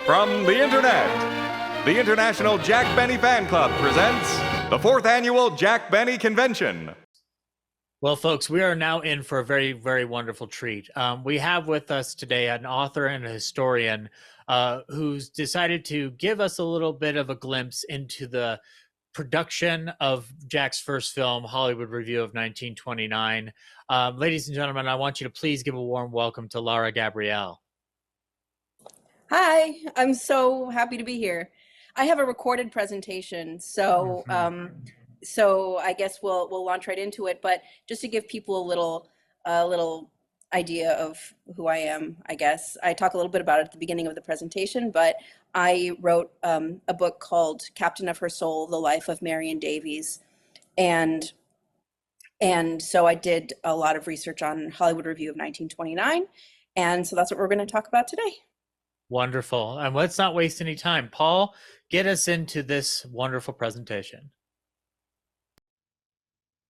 From the Internet, the International Jack Benny Fan Club presents the 4th Annual Jack Benny Convention. Well, folks, we are now in for a very, very wonderful treat. We have with us today an author and a historian who's decided to give us a little bit of a glimpse into the production of Jack's first film, Hollywood Revue of 1929. Ladies and gentlemen, I want you to please give a warm welcome to Lara Gabrielle. Hi, I'm so happy to be here. I have a recorded presentation, so so I guess we'll launch right into it. But just to give people a little idea of who I am, I guess I talk a little bit about it at the beginning of the presentation. But I wrote a book called Captain of Her Soul: The Life of Marion Davies, and so I did a lot of research on Hollywood Revue of 1929, and so that's what we're going to talk about today. Wonderful. And let's not waste any time. Paul, get us into this wonderful presentation.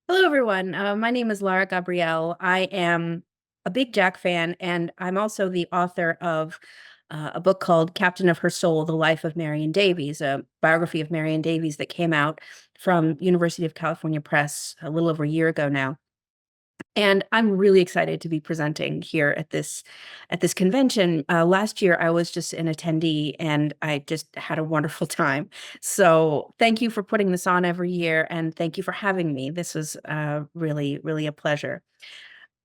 Hello, everyone. My name is Lara Gabrielle. I am a big Jack fan, and I'm also the author of a book called Captain of Her Soul: The Life of Marion Davies, a biography of Marion Davies that came out from University of California Press a little over a year ago now. And I'm really excited to be presenting here at this convention. Last year, I was just an attendee, and I just had a wonderful time. So thank you for putting this on every year, and thank you for having me. This was really, really a pleasure.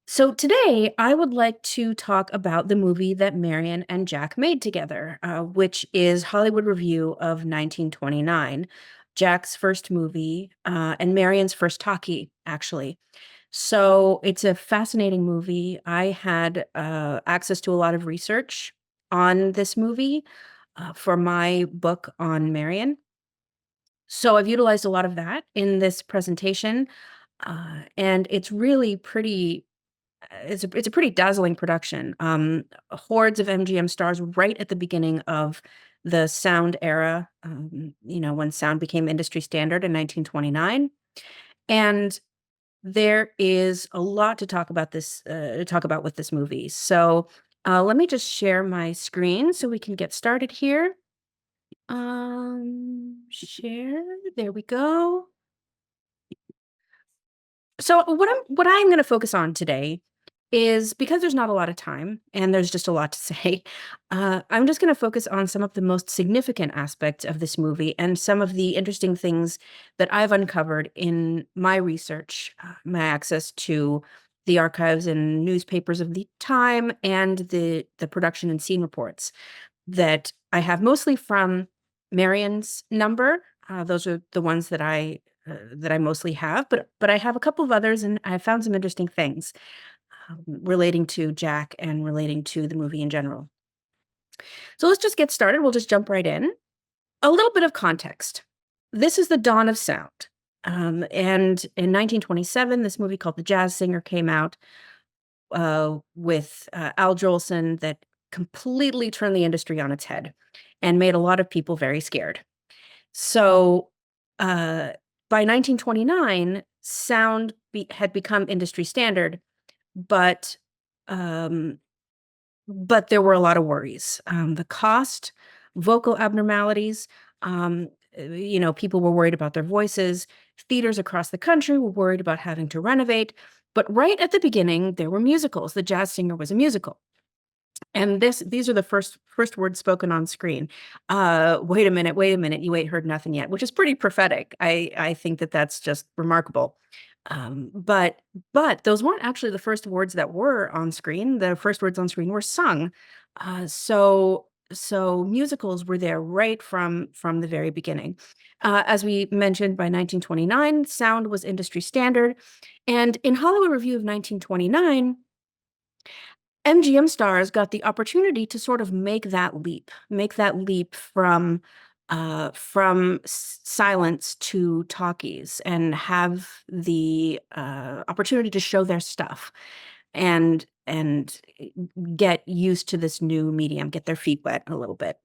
So today, I would like to talk about the movie that Marion and Jack made together, which is Hollywood Revue of 1929, Jack's first movie, and Marion's first talkie, actually. So it's a fascinating movie. I had access to a lot of research on this movie for my book on Marion. So I've utilized a lot of that in this presentation, and it's really pretty. It's a pretty dazzling production. Hordes of MGM stars right at the beginning of the sound era. When sound became industry standard in 1929, and there is a lot to talk about with this movie. So let me just share my screen so we can get started here. Share. There we go. So what I'm going to focus on today is, because there's not a lot of time and there's just a lot to say, I'm just going to focus on some of the most significant aspects of this movie and some of the interesting things that I've uncovered in my research, my access to the archives and newspapers of the time, and the production and scene reports that I have mostly from Marion's number. Those are the ones that I mostly have, but I have a couple of others, and I found some interesting things relating to Jack and relating to the movie in general. So let's just get started. We'll just jump right in. A little bit of context. This is the dawn of sound. And in 1927, this movie called The Jazz Singer came out with Al Jolson, that completely turned the industry on its head and made a lot of people very scared. So by 1929, sound had become industry standard, but there were a lot of worries. The cost, vocal abnormalities, people were worried about their voices. Theaters across the country were worried about having to renovate. But right at the beginning, there were musicals. The Jazz Singer was a musical. And these are the first words spoken on screen. Wait a minute, you ain't heard nothing yet, which is pretty prophetic. I think that's just remarkable. But those weren't actually the first words that were on screen. The first words on screen were sung. So musicals were there right from the very beginning. As we mentioned, by 1929, sound was industry standard. And in Hollywood Revue of 1929, MGM stars got the opportunity to sort of make that leap from silence to talkies, and have the opportunity to show their stuff and get used to this new medium, get their feet wet a little bit.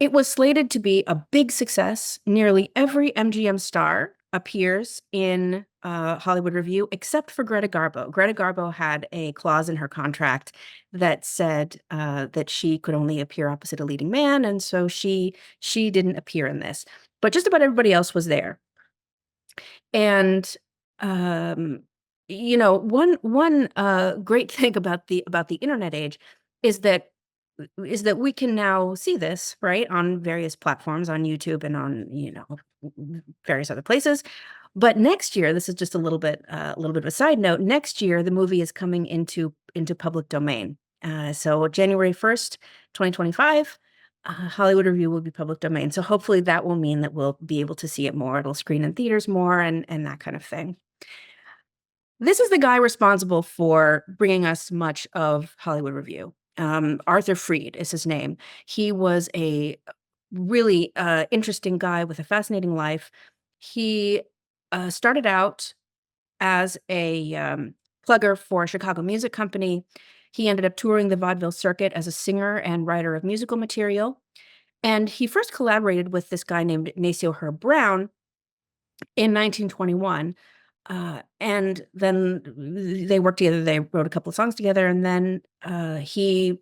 It was slated to be a big success. Nearly every MGM star appears in Hollywood Revue, except for Greta Garbo. Greta Garbo had a clause in her contract that said that she could only appear opposite a leading man, and so she didn't appear in this. But just about everybody else was there. And one great thing about the internet age is that we can now see this, right, on various platforms, on YouTube and on various other places. But next year, this is just a little bit of a side note. Next year, the movie is coming into public domain. So January 1st, 2025, Hollywood Revue will be public domain. So hopefully that will mean that we'll be able to see it more. It'll screen in theaters more and that kind of thing. This is the guy responsible for bringing us much of Hollywood Revue. Arthur Freed is his name. He was a really interesting guy with a fascinating life. He started out as a plugger for a Chicago music company. He ended up touring the vaudeville circuit as a singer and writer of musical material. And he first collaborated with this guy named Nacio Herb Brown in 1921. And then they worked together. They wrote a couple of songs together. And then he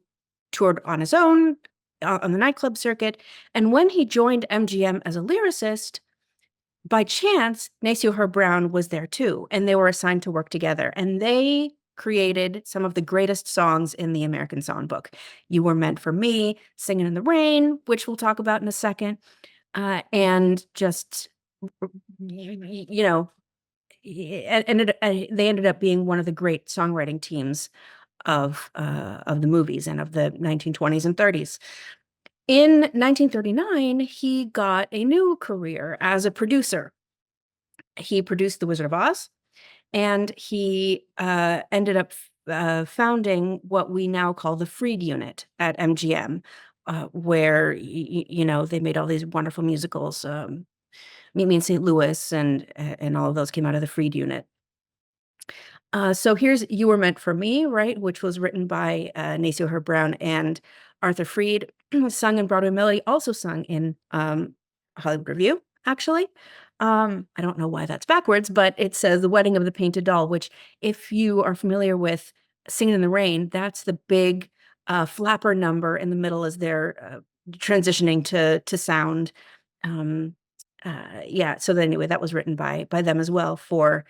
toured on his own on the nightclub circuit. And when he joined MGM as a lyricist, by chance, Nacio Herb Brown was there too. And they were assigned to work together. And they created some of the greatest songs in the American Songbook. You Were Meant for Me, Singing in the Rain, which we'll talk about in a second. And just, they ended up being one of the great songwriting teams of the movies and of the 1920s and 30s. In 1939, he got a new career as a producer. He produced The Wizard of Oz, and he ended up founding what we now call the Freed Unit at MGM, where they made all these wonderful musicals. Meet Me in St. Louis and all of those came out of the Freed Unit. So here's You Were Meant for Me, right, which was written by Nacio Herb Brown and Arthur Freed, sung in Broadway Melody, also sung in Hollywood Revue, actually. I don't know why that's backwards, but it says The Wedding of the Painted Doll, which if you are familiar with Singing in the Rain, that's the big flapper number in the middle as they're transitioning to sound. So anyway, that was written by them as well for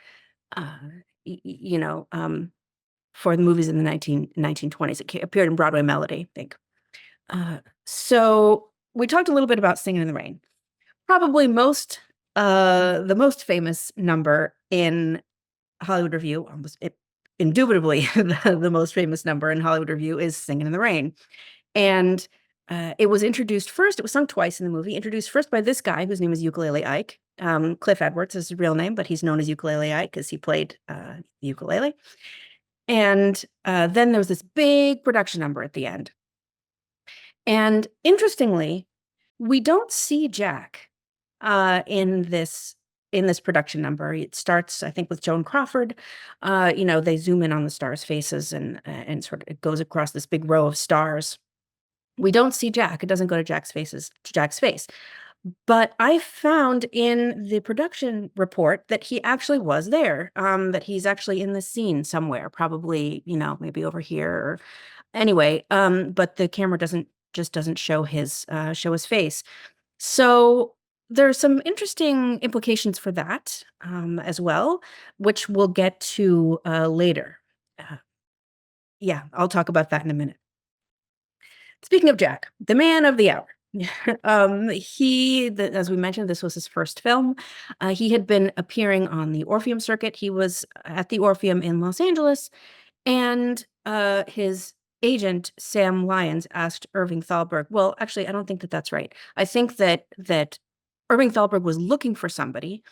for the movies in the 1920s. It appeared in Broadway Melody, I think. So we talked a little bit about Singing in the Rain. Probably the most famous number in Hollywood Revue, indubitably the most famous number in Hollywood Revue is Singing in the Rain. And it was introduced first, it was sung twice in the movie, introduced first by this guy whose name is Ukulele Ike. Cliff Edwards is his real name, but he's known as Ukulele Ike because he played the ukulele. And then there was this big production number at the end. And interestingly, we don't see Jack in this production number. It starts, I think, with Joan Crawford. They zoom in on the stars' faces and sort of it goes across this big row of stars. We don't see Jack. It doesn't go to Jack's face. But I found in the production report that he actually was there, that he's actually in the scene somewhere, probably, maybe over here. Or, anyway, but the camera doesn't show his face. So there's some interesting implications for that as well, which we'll get to later. I'll talk about that in a minute. Speaking of Jack, the man of the hour. As we mentioned, this was his first film. He had been appearing on the Orpheum circuit. He was at the Orpheum in Los Angeles, and his agent, Sam Lyons, asked Irving Thalberg. Well, actually, I don't think that that's right. I think that Irving Thalberg was looking for somebody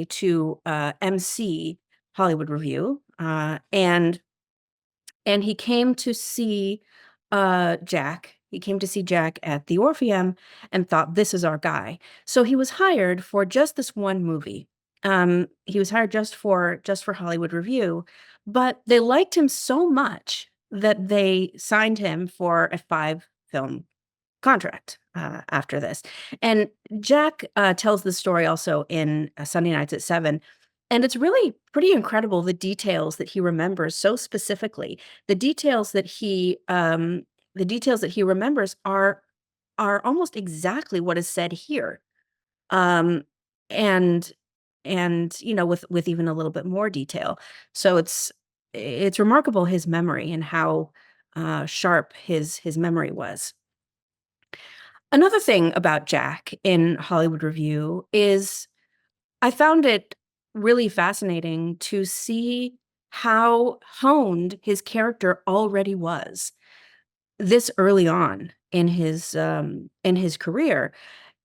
to MC Hollywood Revue, and he came to see Jack. He came to see Jack at the Orpheum and thought, this is our guy. So he was hired for just this one movie. He was hired just for Hollywood Revue, but they liked him so much that they signed him for a 5-film contract after this. And Jack tells the story also in Sunday Nights at 7. And it's really pretty incredible, the details that he remembers so specifically. The details that he remembers are almost exactly what is said here. Um, and with even a little bit more detail. So it's remarkable, his memory, and how sharp his memory was. Another thing about Jack in Hollywood Revue is I found it really fascinating to see how honed his character already was this early on in his career.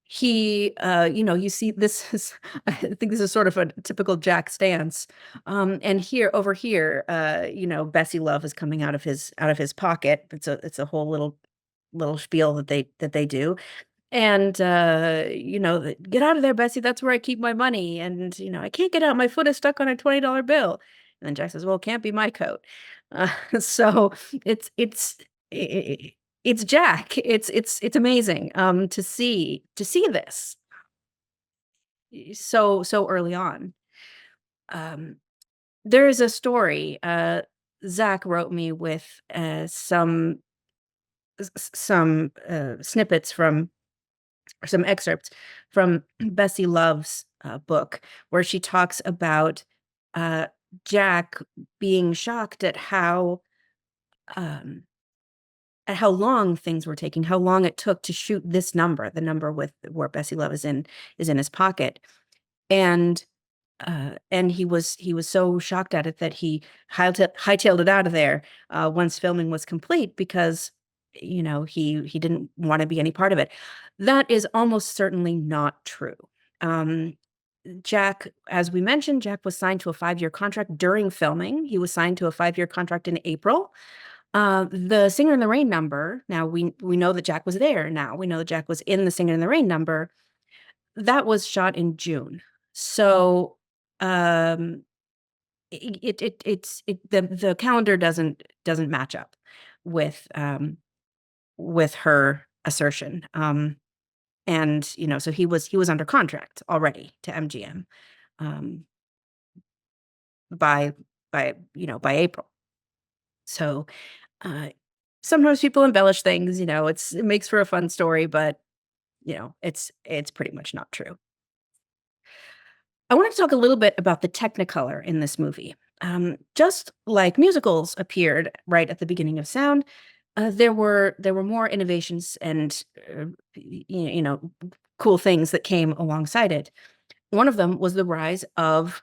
He, you see, this is, I think this is sort of a typical Jack stance. And over here, Bessie Love is coming out of his pocket. It's a whole little spiel that they do. And, "Get out of there, Bessie, that's where I keep my money, and, I can't get out, my foot is stuck on a $20 bill." And then Jack says, "Well, it can't be my coat." So it's I it's Jack. It's amazing, to see this so early on. Um, there is a story, Zach wrote me with, some snippets from or some excerpts from Bessie Love's book, where she talks about uh, Jack being shocked um, at how long things were taking, how long it took to shoot this number, the number with where Bessie Love is in his pocket, and he was so shocked at it that he hightailed it out of there once filming was complete, because he didn't want to be any part of it. That is almost certainly not true. Um, Jack, as we mentioned, Jack was signed to a 5-year contract during filming. He was signed to a 5-year contract in April. The Singer in the Rain number. Now we know that Jack was there. Now we know that Jack was in the Singer in the Rain number. That was shot in June. So um, the calendar doesn't match up with her assertion. And so he was under contract already to MGM um, by by April. So uh, sometimes people embellish things. It makes for a fun story, but it's pretty much not true. I want to talk a little bit about the Technicolor in this movie. Just like musicals appeared right at the beginning of sound, there were more innovations and cool things that came alongside it. One of them was the rise of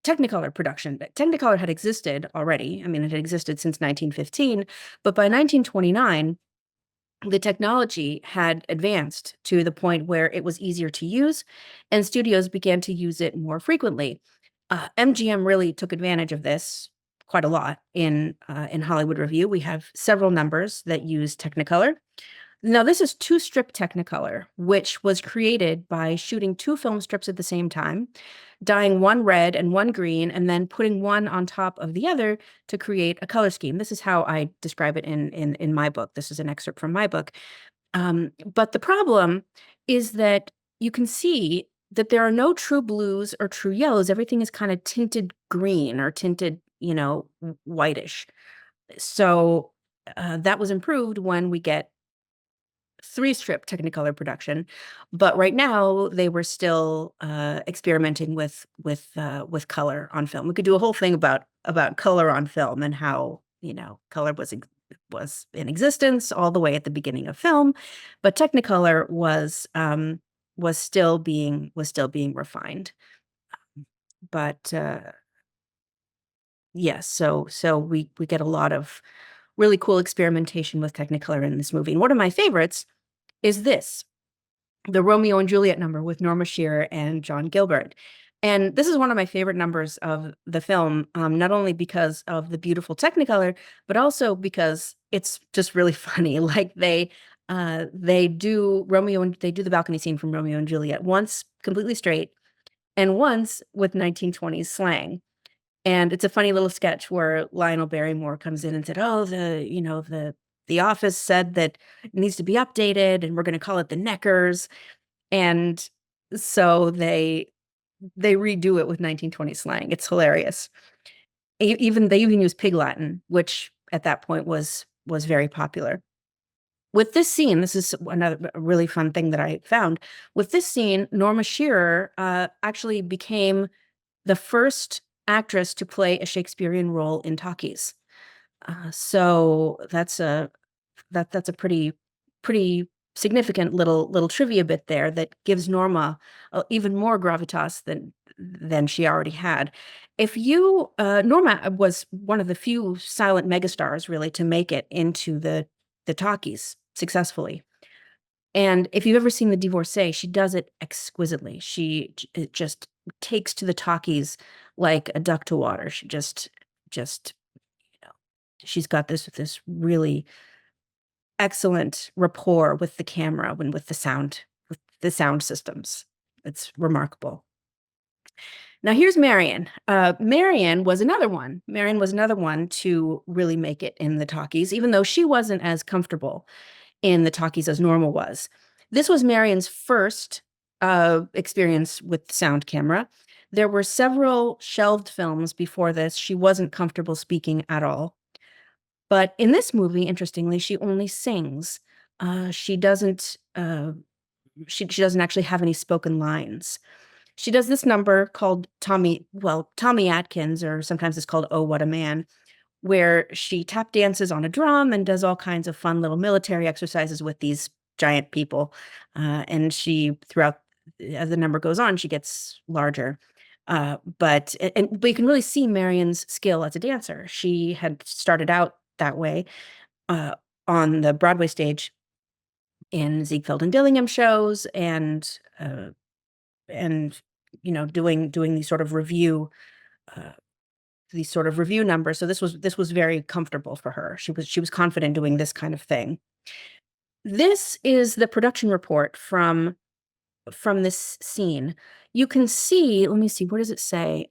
Technicolor production. But Technicolor had existed already. I mean, it had existed since 1915, but by 1929, the technology had advanced to the point where it was easier to use, and studios began to use it more frequently. MGM really took advantage of this quite a lot in Hollywood Revue. We have several numbers that use Technicolor. Now, this is two-strip Technicolor, which was created by shooting 2 film strips at the same time, dyeing one red and one green, and then putting one on top of the other to create a color scheme. This is how I describe it in my book. This is an excerpt from my book. But the problem is that you can see that there are no true blues or true yellows. Everything is kind of tinted green or tinted, whitish. So that was improved when we get 3-strip Technicolor production, but right now they were still experimenting with color on film. We could do a whole thing about color on film and how color was in existence all the way at the beginning of film, but Technicolor was still being refined. But yes, so we get a lot of really cool experimentation with Technicolor in this movie, and one of my favorites is this, the Romeo and Juliet number with Norma Shearer and John Gilbert. And this is one of my favorite numbers of the film, not only because of the beautiful Technicolor, but also because it's just really funny. Like they do the balcony scene from Romeo and Juliet once completely straight and once with 1920s slang. And it's a funny little sketch where Lionel Barrymore comes in and said, "Oh, the office said that it needs to be updated, and we're going to call it the Neckers." And so they redo it with 1920 slang. It's hilarious. They even use Pig Latin, which at that point was very popular. With this scene, this is another really fun thing that I found. With this scene, Norma Shearer actually became the first actress to play a Shakespearean role in talkies. So that's a pretty significant little trivia bit there that gives Norma even more gravitas than she already had. If you Norma was one of the few silent megastars really to make it into the talkies successfully. And if you've ever seen The Divorcee, she does it exquisitely. It just takes to the talkies like a duck to water. She just she's got this really excellent rapport with the camera and with the sound systems. It's remarkable. Now here's Marion. Marion was another one. Marion was another one to really make it in the talkies, even though she wasn't as comfortable in the talkies as Norma was. This was Marion's first experience with sound camera. There were several shelved films before this. She wasn't comfortable speaking at all. But in this movie, interestingly, she only sings. She doesn't actually have any spoken lines. She does this number called Tommy Atkins, or sometimes it's called Oh, What a Man, where she tap dances on a drum and does all kinds of fun little military exercises with these giant people. And she, throughout, as the number goes on, she gets larger. But you can really see Marion's skill as a dancer. She had started out that way on the Broadway stage in Ziegfeld and Dillingham shows, and doing these sort of review numbers. So this was very comfortable for her. She was confident doing this kind of thing. This is the production report from this scene. You can see, let me see, what does it say?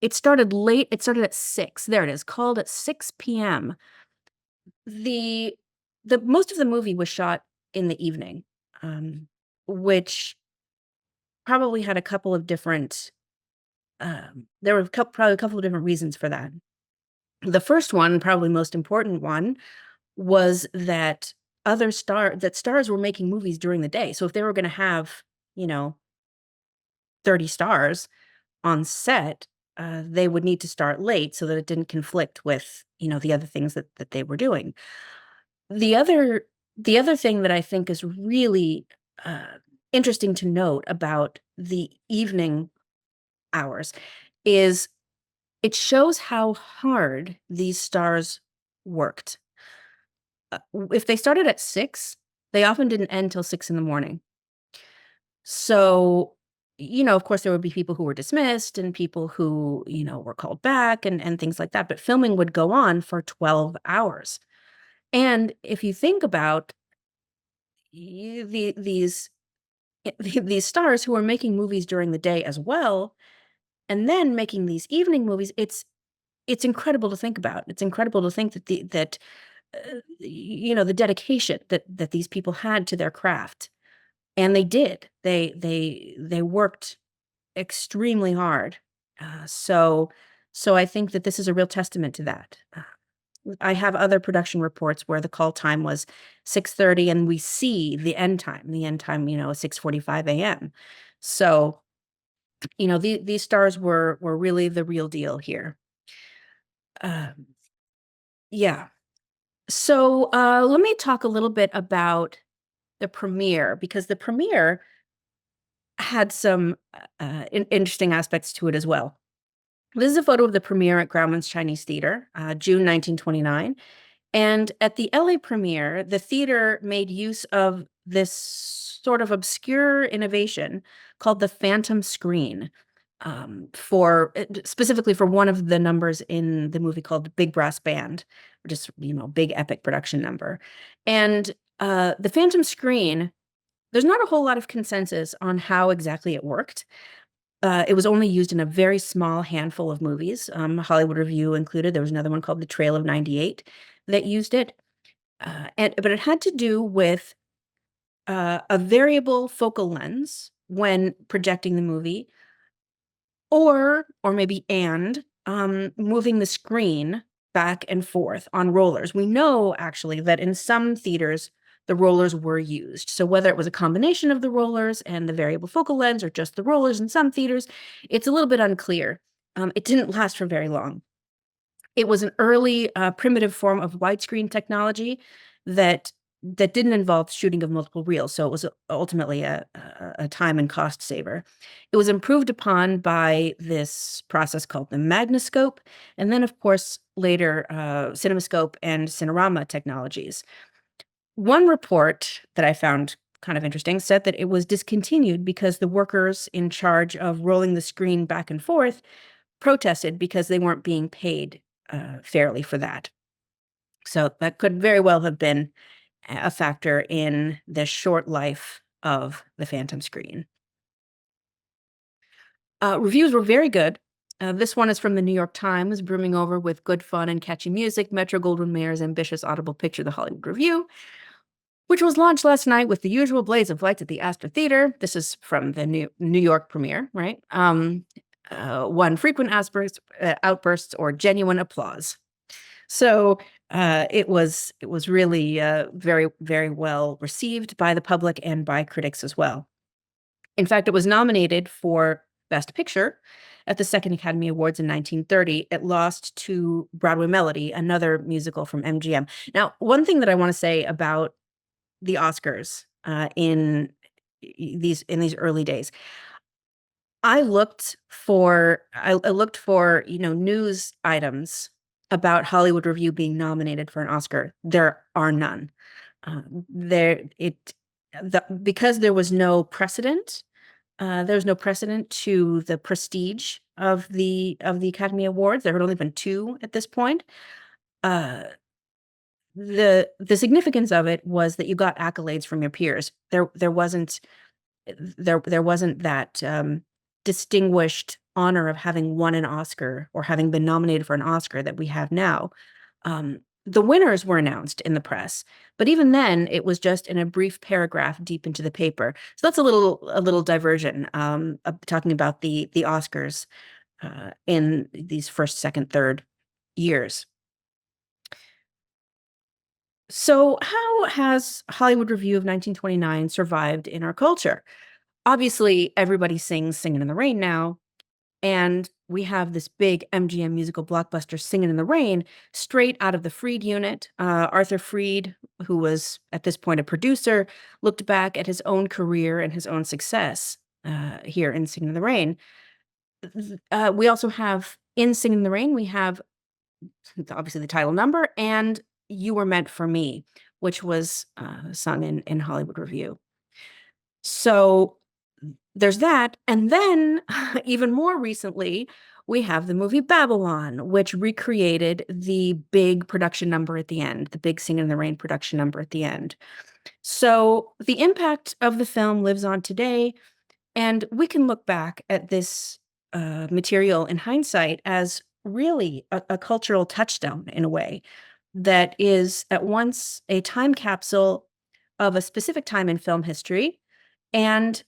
It started late. It started at 6. There it is, called at 6 p.m. The most of the movie was shot in the evening, which probably had a couple of different there were probably a couple of different reasons for that. The first one, probably most important one, was that stars were making movies during the day. So if they were going to have, 30 stars on set, they would need to start late so that it didn't conflict with, the other things that they were doing. The other thing that I think is really interesting to note about the evening hours is it shows how hard these stars worked. If they started at 6, they often didn't end till 6 in the morning. So, of course, there would be people who were dismissed and people who, were called back and things like that. But filming would go on for 12 hours. And if you think about these stars who are making movies during the day as well, and then making these evening movies, it's incredible to think about. It's incredible to think that the dedication that these people had to their craft, and they did. They worked extremely hard. So I think that this is a real testament to that. I have other production reports where the call time was 6:30, and we see the end time. The end time, 6:45 a.m. So, these stars were really the real deal here. Yeah. So let me talk a little bit about the premiere, because the premiere had some interesting aspects to it as well. This is a photo of the premiere at Grauman's Chinese Theater, June 1929. And at the LA premiere, the theater made use of this sort of obscure innovation called the phantom screen, specifically for one of the numbers in the movie called Big Brass Band, which is, big epic production number. And the phantom screen, there's not a whole lot of consensus on how exactly it worked. It was only used in a very small handful of movies, Hollywood Revue included. There was another one called The Trail of 98 that used it. But it had to do with a variable focal lens when projecting the movie, or maybe moving the screen back and forth on rollers. We know actually that in some theaters the rollers were used. So whether it was a combination of the rollers and the variable focal lens or just the rollers in some theaters, it's a little bit unclear. It didn't last for very long. It was an early primitive form of widescreen technology that didn't involve shooting of multiple reels, so it was ultimately a time and cost saver. It was improved upon by this process called the magnoscope, and then, of course, later cinemascope and cinerama technologies. One report that I found kind of interesting said that it was discontinued because the workers in charge of rolling the screen back and forth protested because they weren't being paid fairly for that. So that could very well have been a factor in the short life of the phantom screen. Reviews were very good. This one is from the New York Times, brimming over with good fun and catchy music, Metro-Goldwyn-Mayer's ambitious audible picture, The Hollywood Revue, which was launched last night with the usual blaze of lights at the Astor Theater. This is from the New York premiere, right? Won frequent outbursts or genuine applause. So it was really very, very well received by the public and by critics as well. In fact, it was nominated for Best Picture at the Second Academy Awards in 1930. It lost to Broadway Melody, another musical from MGM. Now, one thing that I want to say about the Oscars in these early days, I looked for news items about Hollywood Revue being nominated for an Oscar. There are none. Because there was no precedent. There's no precedent to the prestige of the Academy Awards. There had only been 2 at this point. The significance of it was that you got accolades from your peers. There wasn't that distinguished honor of having won an Oscar or having been nominated for an Oscar that we have now. The winners were announced in the press, but even then it was just in a brief paragraph deep into the paper. So that's a little diversion, talking about the Oscars in these first, second, third years. So how has Hollywood Revue of 1929 survived in our culture? Obviously, everybody sings Singin' in the Rain now, and we have this big MGM musical blockbuster, Singin' in the Rain, straight out of the Freed unit. Arthur Freed, who was at this point a producer, looked back at his own career and his own success here in Singin' in the Rain. We also have, in Singin' in the Rain, we have obviously the title number and You Were Meant for Me, which was sung in Hollywood Revue. So there's that. And then even more recently, we have the movie Babylon, which recreated the big production number at the end, the big Singin' in the Rain production number at the end. So the impact of the film lives on today, and we can look back at this material in hindsight as really a cultural touchstone in a way that is at once a time capsule of a specific time in film history and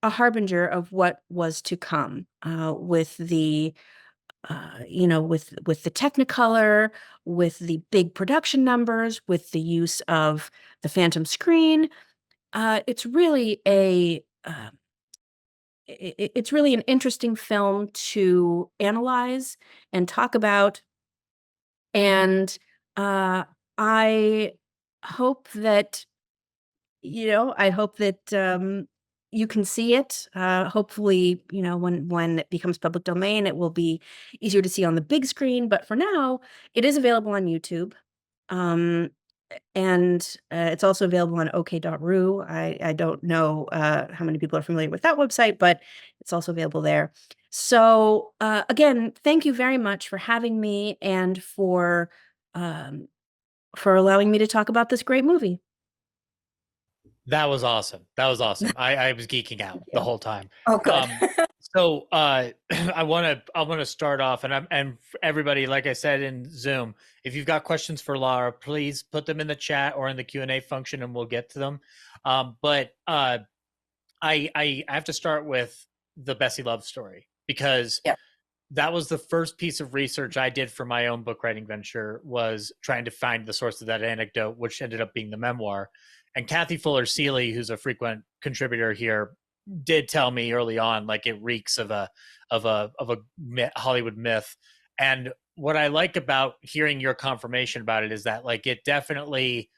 a harbinger of what was to come with the with the Technicolor, with the big production numbers, with the use of the phantom screen. It's really it's really an interesting film to analyze and talk about. And I hope that you can see it. Hopefully, when it becomes public domain, it will be easier to see on the big screen. But for now, it is available on YouTube. And it's also available on OK.ru. I don't know how many people are familiar with that website, but it's also available there. So again, thank you very much for having me and for allowing me to talk about this great movie. That was awesome. I was geeking out the whole time. Oh, good. So I want to start off, and everybody, like I said in Zoom, if you've got questions for Lara, please put them in the chat or in the Q&A function, and we'll get to them. But I have to start with the Bessie Love story, because Yeah. that was the first piece of research I did for my own book writing venture, was trying to find the source of that anecdote, which ended up being the memoir. And Kathy Fuller Seeley, who's a frequent contributor here, did tell me early on, like, it reeks of a Hollywood myth. And what I like about hearing your confirmation about it is that, like, it definitely,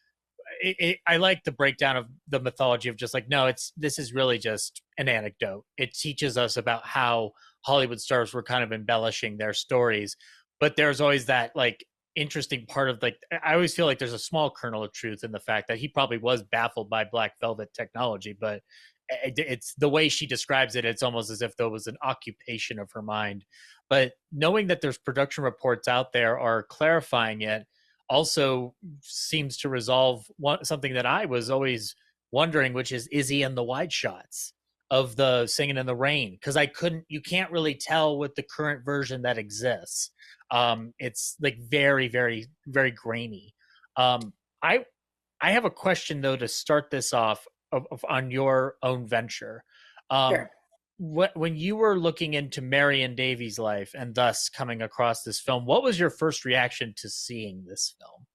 I like the breakdown of the mythology of just like, no, this is really just an anecdote. It teaches us about how Hollywood stars were kind of embellishing their stories, but there's always that, like, interesting part of, like, I always feel like there's a small kernel of truth in the fact that he probably was baffled by black velvet technology, but it's the way she describes it. It's almost as if there was an occupation of her mind. But knowing that there's production reports out there are clarifying it also seems to resolve something that I was always wondering, which is he in the wide shots of the Singing in the Rain? Because you can't really tell with the current version that exists. It's like very, very, very grainy. I have a question though to start this off on your own venture. Sure. When you were looking into Marion Davies' life and thus coming across this film, what was your first reaction to seeing this film?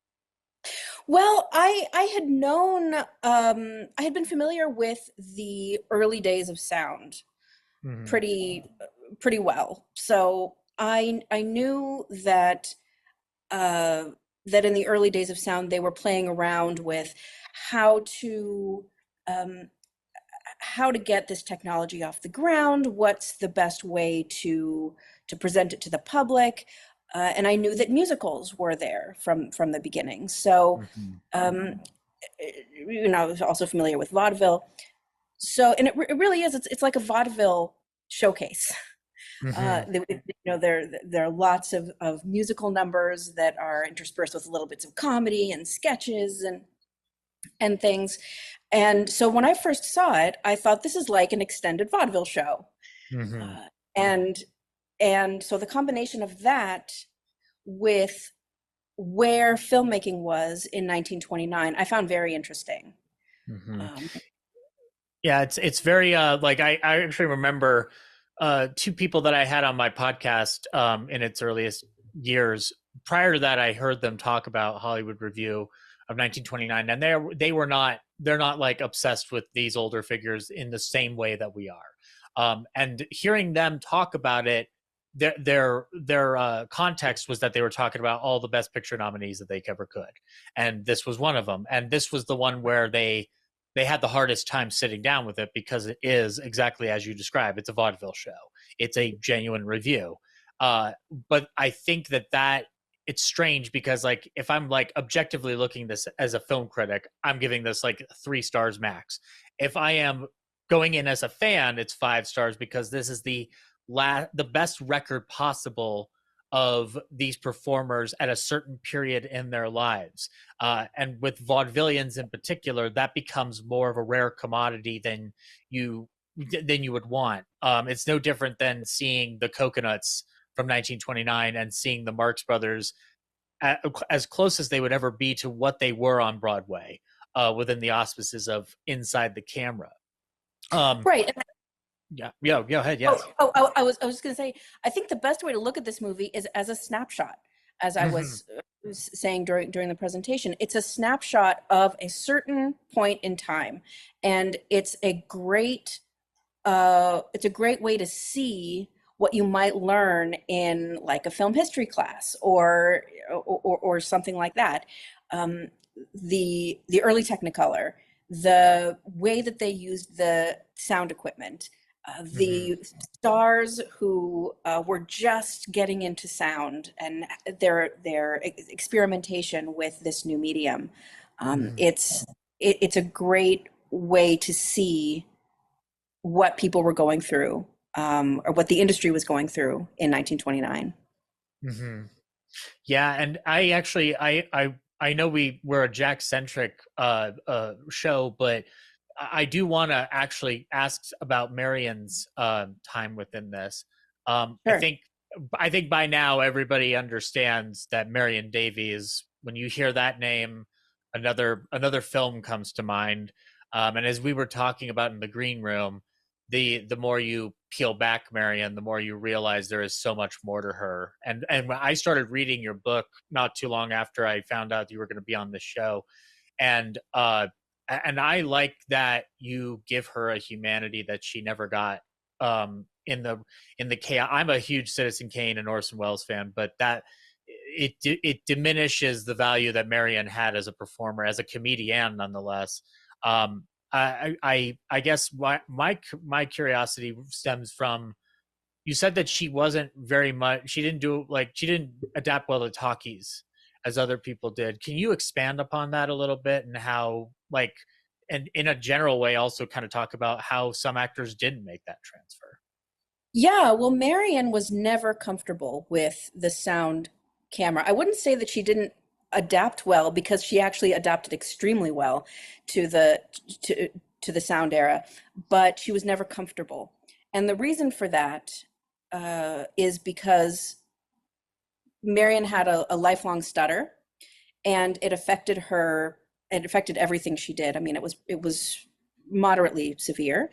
Well, I had known, I had been familiar with the early days of sound Mhm. pretty well. So I knew that that in the early days of sound they were playing around with how to um, how to get this technology off the ground, what's the best way to present it to the public. And I knew that musicals were there from the beginning. So, Mhm. um, I was also familiar with vaudeville. So, and it really is. It's like a vaudeville showcase. Mhm. There are lots of musical numbers that are interspersed with little bits of comedy and sketches and things. And so when I first saw it, I thought this is like an extended vaudeville show. Mhm. Uh, and and so the combination of that with where filmmaking was in 1929, I found very interesting. Mhm. Um, Yeah, it's very like, I actually remember two people that I had on my podcast in its earliest years. Prior to that, I heard them talk about Hollywood Revue of 1929, and they're not like obsessed with these older figures in the same way that we are. And hearing them talk about it, their context was that they were talking about all the Best Picture nominees that they ever could, and this was one of them. And this was the one where they had the hardest time sitting down with it, because it is exactly as you describe. It's a vaudeville show. It's a genuine review. But I think that it's strange, because, like, if I'm like objectively looking this as a film critic, I'm giving this like 3 stars max. If I am going in as a fan, it's 5 stars, because this is the best record possible of these performers at a certain period in their lives. And with vaudevillians in particular, that becomes more of a rare commodity you than you would want. It's no different than seeing the Coconuts from 1929 and seeing the Marx Brothers as close as they would ever be to what they were on Broadway, within the auspices of Inside the Camera. right. Yeah, go ahead. Yes. I was going to say, I think the best way to look at this movie is as a snapshot, as I was saying during the presentation. It's a snapshot of a certain point in time, and it's a great way to see what you might learn in like a film history class or something like that. The early Technicolor, the way that they used the sound equipment, the stars who were just getting into sound and their experimentation with this new medium. It's a great way to see what people were going through, or what the industry was going through in 1929. Yeah, and I actually I know we're a Jack centric show, but I do want to actually ask about Marion's time within this. Sure. I think by now everybody understands that Marion Davies, when you hear that name, another film comes to mind. And as we were talking about in the green room, the more you peel back Marion, the more you realize there is so much more to her. And when I started reading your book not too long after I found out you were going to be on the show, and I like that you give her a humanity that she never got in the chaos. I'm a huge Citizen Kane and Orson Welles fan, but that it diminishes the value that Marion had as a performer, as a comedian, nonetheless. I guess my curiosity stems from, you said that she wasn't very much, she didn't adapt well to talkies as other people did. Can you expand upon that a little bit, and how, like, and in a general way also kind of talk about how some actors didn't make that transfer? Yeah, well, Marion was never comfortable with the sound camera. I wouldn't say that she didn't adapt well, because she actually adapted extremely well to the sound era, but she was never comfortable. And the reason for that is because Marion had a lifelong stutter, and it affected her. It affected everything she did. I mean, it was moderately severe,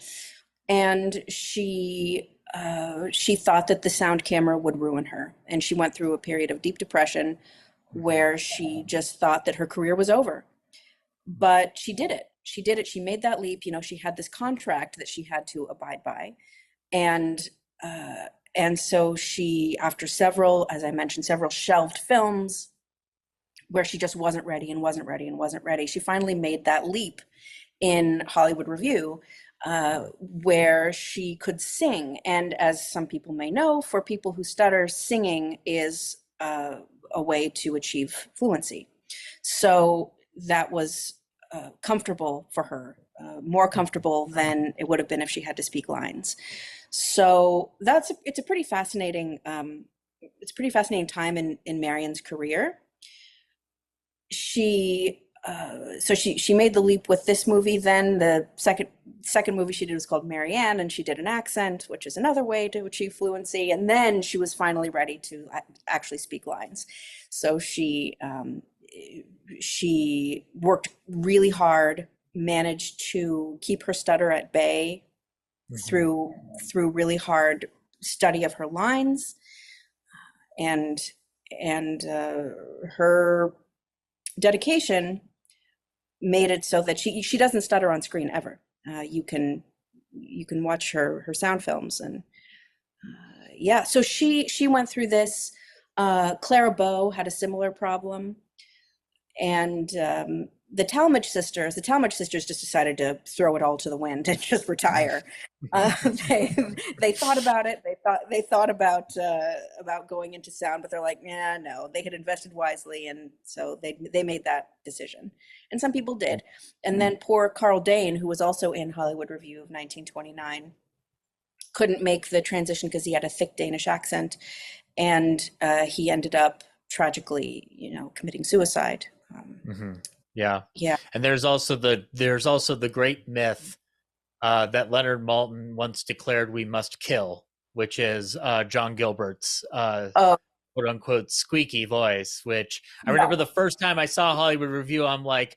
and she thought that the sound camera would ruin her, and she went through a period of deep depression where she just thought that her career was over. But she did it. She did it. She made that leap. You know, she had this contract that she had to abide by, and so she, after several, as I mentioned, several shelved films where she just wasn't ready and wasn't ready and wasn't ready, she finally made that leap in Hollywood Revue, where she could sing. And as some people may know, for people who stutter, singing is a way to achieve fluency. So that was comfortable for her, more comfortable than it would have been if she had to speak lines. So it's a pretty fascinating time in Marion's career. She made the leap with this movie. Then the second movie she did was called Marianne, and she did an accent, which is another way to achieve fluency. And then she was finally ready to actually speak lines. So she worked really hard, managed to keep her stutter at bay through really hard study of her lines, and her dedication made it so that she doesn't stutter on screen ever. You can watch her sound films, and so she went through this. Clara Bow had a similar problem, and the Talmadge sisters just decided to throw it all to the wind and just retire. They thought about it. They thought about going into sound, but they're like, yeah, no. They had invested wisely, and so they made that decision. And some people did. And then poor Carl Dane, who was also in Hollywood Revue of 1929, couldn't make the transition because he had a thick Danish accent, and he ended up tragically, committing suicide. Yeah. Yeah. And there's also the great myth that Leonard Maltin once declared we must kill, which is John Gilbert's quote unquote squeaky voice, which I remember the first time I saw Hollywood Revue, I'm like,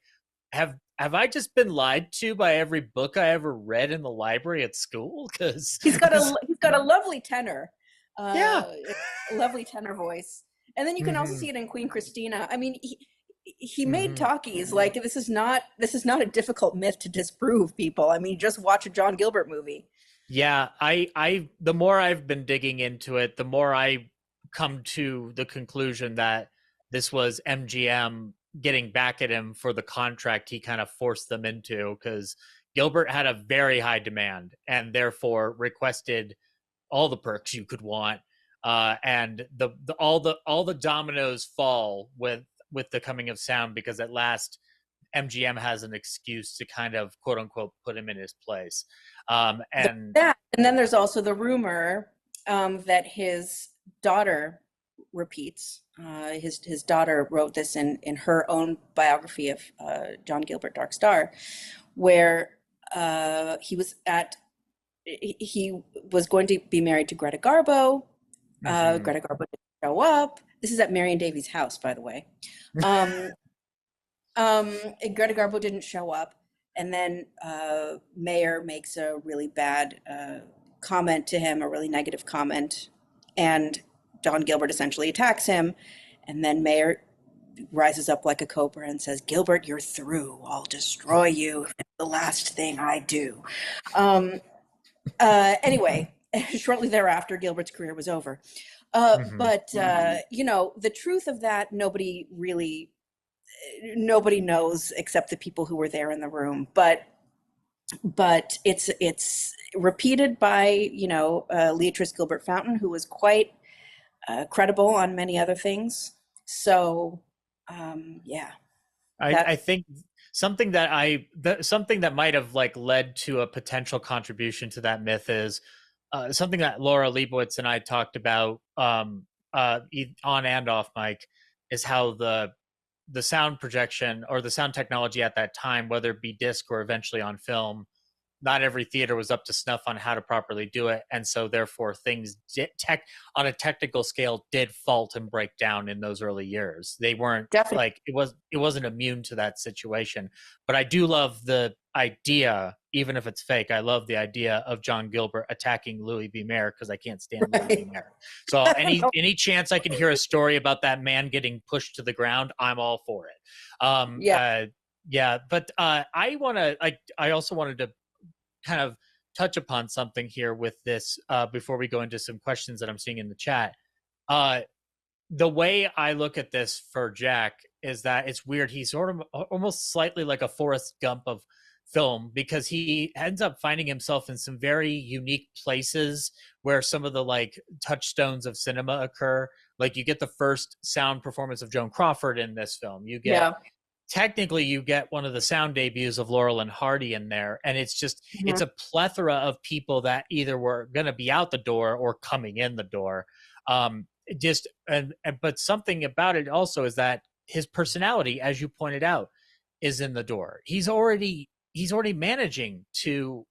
have I just been lied to by every book I ever read in the library at school? Because he's got a lovely tenor. Lovely tenor voice. And then you can also see it in Queen Christina. I mean, he made talkies. Like, this is not a difficult myth to disprove, people. I mean, just watch a John Gilbert movie. Yeah, I the more I've been digging into it, the more I come to the conclusion that this was MGM getting back at him for the contract he kind of forced them into, because Gilbert had a very high demand and therefore requested all the perks you could want, and all the dominoes fall with the coming of sound, because at last MGM has an excuse to kind of quote unquote put him in his place. And then there's also the rumor that his daughter repeats. His daughter wrote this in her own biography of John Gilbert, Dark Star, where he was going to be married to Greta Garbo. Greta Garbo didn't show up. This is at Marion Davies' house, by the way. Greta Garbo didn't show up, and then Mayer makes a really bad comment to him, a really negative comment, and Don Gilbert essentially attacks him, and then Mayer rises up like a cobra and says, "Gilbert, you're through. I'll destroy you. It's the last thing I do." Anyway, shortly thereafter, Gilbert's career was over. But you know, the truth of that, nobody knows except the people who were there in the room. But it's repeated by, you know, Leatrice Gilbert Fountain, who was quite credible on many other things. So yeah, I think something that might have like led to a potential contribution to that myth is something that Laura Leibowitz and I talked about on and off mic, is how the sound projection or the sound technology at that time, whether it be disc or eventually on film, not every theater was up to snuff on how to properly do it, and so therefore things on a technical scale did fault and break down in those early years. They weren't like it wasn't immune to that situation. But I do love the idea, even if it's fake. I love the idea of John Gilbert attacking Louis B. Mayer, because I can't stand Louis B. Mayer. So any chance I can hear a story about that man getting pushed to the ground, I'm all for it. Yeah, but I also wanted to kind of touch upon something here with this before we go into some questions that I'm seeing in the chat. The way I look at this for Jack is that it's weird. He's sort of almost slightly like a Forrest Gump of film, because he ends up finding himself in some very unique places where some of the like touchstones of cinema occur. Like you get the first sound performance of Joan Crawford in this film. You get technically you get one of the sound debuts of Laurel and Hardy in there, and it's just it's a plethora of people that either were going to be out the door or coming in the door. But something about it also is that his personality, as you pointed out, is in the door. He's already managing to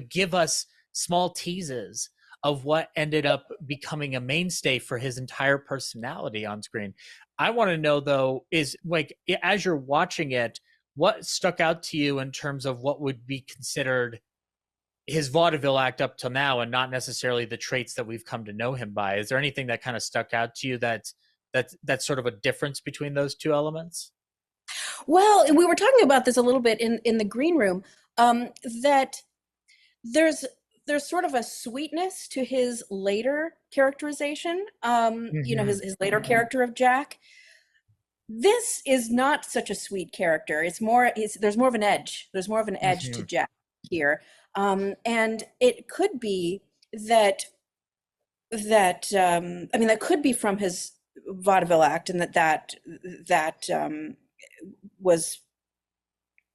give us small teases of what ended up becoming a mainstay for his entire personality on screen. I want to know, though, is like, as you're watching it, what stuck out to you in terms of what would be considered his vaudeville act up till now, and not necessarily the traits that we've come to know him by? Is there anything that kind of stuck out to you that's sort of a difference between those two elements? Well, we were talking about this a little bit in the green room, that there's sort of a sweetness to his later characterization, you know, his later character of Jack. This is not such a sweet character. There's more of an edge. There's more of an edge to Jack here. And it could be that I mean, that could be from his vaudeville act, and that was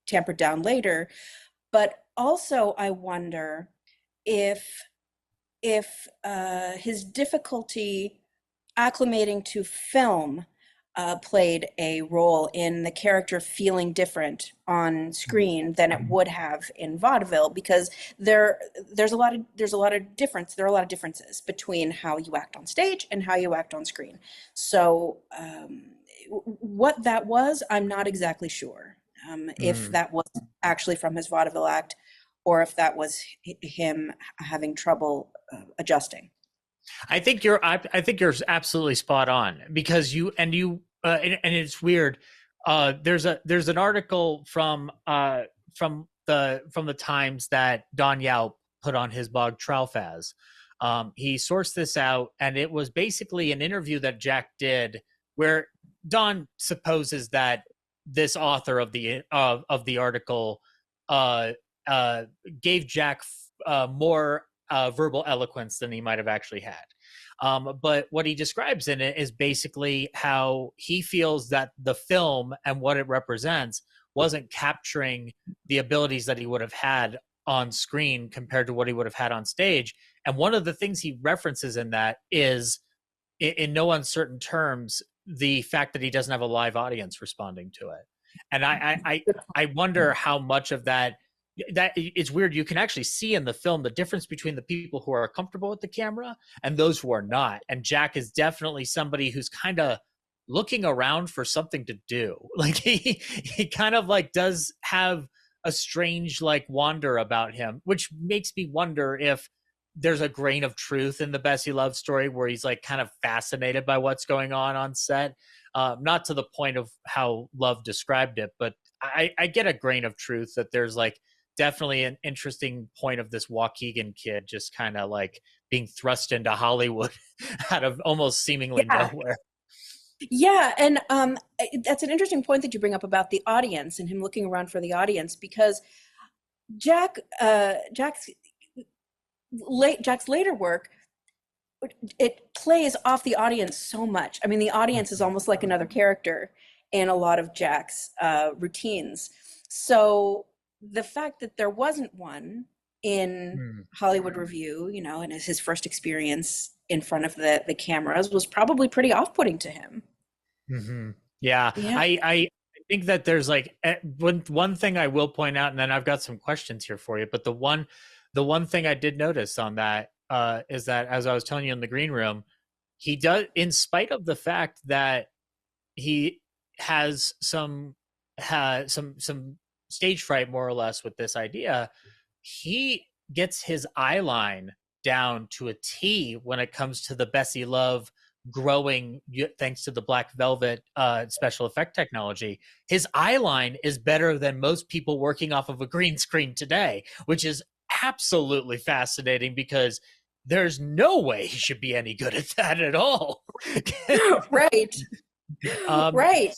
tampered down later. But also, I wonder if his difficulty acclimating to film played a role in the character feeling different on screen than it would have in vaudeville, because there's a lot of differences between how you act on stage and how you act on screen. So what that was, I'm not exactly sure. If that was actually from his vaudeville act, or if that was him having trouble adjusting. I think you're absolutely spot on, because and it's weird. There's an article from the Times that Don Yao put on his blog Tralfaz. He sourced this out, and it was basically an interview that Jack did, where Don supposes that this author of the article gave Jack more verbal eloquence than he might have actually had. But what he describes in it is basically how he feels that the film and what it represents wasn't capturing the abilities that he would have had on screen compared to what he would have had on stage. And one of the things he references in that is, in no uncertain terms, the fact that he doesn't have a live audience responding to it. And I wonder how much of that it's weird. You can actually see in the film the difference between the people who are comfortable with the camera and those who are not. And Jack is definitely somebody who's kind of looking around for something to do. Like he kind of like does have a strange like wonder about him, which makes me wonder if there's a grain of truth in the Bessie Love story where he's like kind of fascinated by what's going on set. Not to the point of how Love described it, but I get a grain of truth that there's like definitely an interesting point of this Waukegan kid just kind of like being thrust into Hollywood out of almost seemingly nowhere. Yeah, and that's an interesting point that you bring up about the audience and him looking around for the audience, because Jack's later work, it plays off the audience so much. I mean, the audience is almost like another character in a lot of Jack's routines. So the fact that there wasn't one in Hollywood Revue, you know, and his first experience in front of the cameras was probably pretty off-putting to him. Yeah. I think that there's like one thing I will point out, and then I've got some questions here for you. But the one thing I did notice on that is that, as I was telling you in the green room, he does, in spite of the fact that he has some stage fright more or less with this idea, he gets his eye line down to a T when it comes to the Bessie Love growing thanks to the black velvet special effect technology. His eye line is better than most people working off of a green screen today, which is absolutely fascinating because there's no way he should be any good at that at all. Right. Right.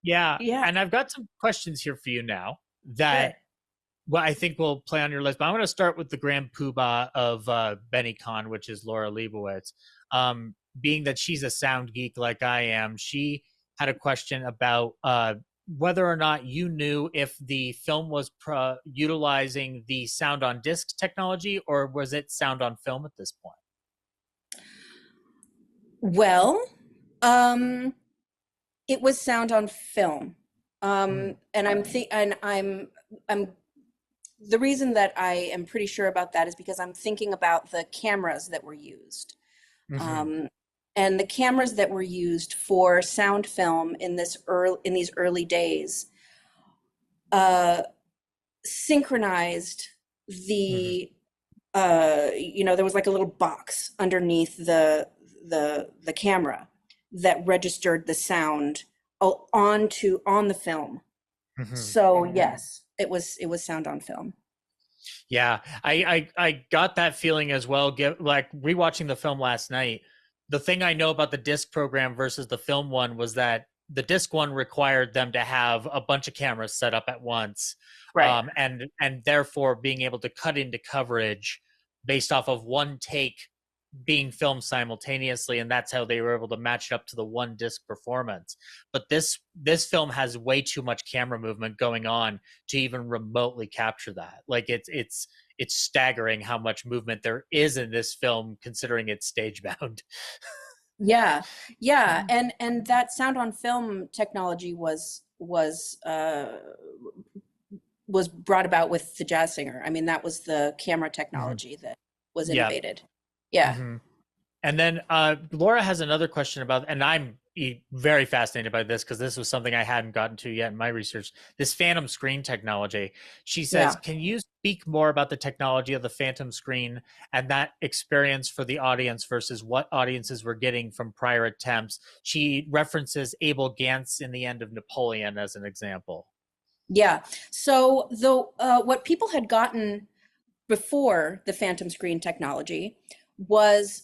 Yeah. And I've got some questions here for you now that well, I think we'll play on your list, but I'm going to start with the grand poobah of Benny Con, which is Laura Leibowitz. Being that she's a sound geek like I am, she had a question about whether or not you knew if the film was utilizing the sound on disc technology, or was it sound on film at this point? Well, it was sound on film. And I'm the reason that I am pretty sure about that is because I'm thinking about the cameras that were used. And the cameras that were used for sound film in these early days synchronized the there was like a little box underneath the camera that registered the sound on the film. So yes, it was sound on film. Yeah, I got that feeling as well. Like rewatching the film last night, the thing I know about the disc program versus the film one was that the disc one required them to have a bunch of cameras set up at once, right? And therefore being able to cut into coverage based off of one take being filmed simultaneously, and that's how they were able to match it up to the one disc performance. But this film has way too much camera movement going on to even remotely capture that. Like it's staggering how much movement there is in this film considering it's stage bound. Yeah, and that sound on film technology was brought about with the Jazz Singer. I mean, that was the camera technology that was innovated. Yeah. And then Laura has another question about, and I'm very fascinated by this because this was something I hadn't gotten to yet in my research, this phantom screen technology. She says, can you speak more about the technology of the phantom screen and that experience for the audience versus what audiences were getting from prior attempts? She references Abel Gance in The End of Napoleon as an example. Yeah. So what people had gotten before the phantom screen technology was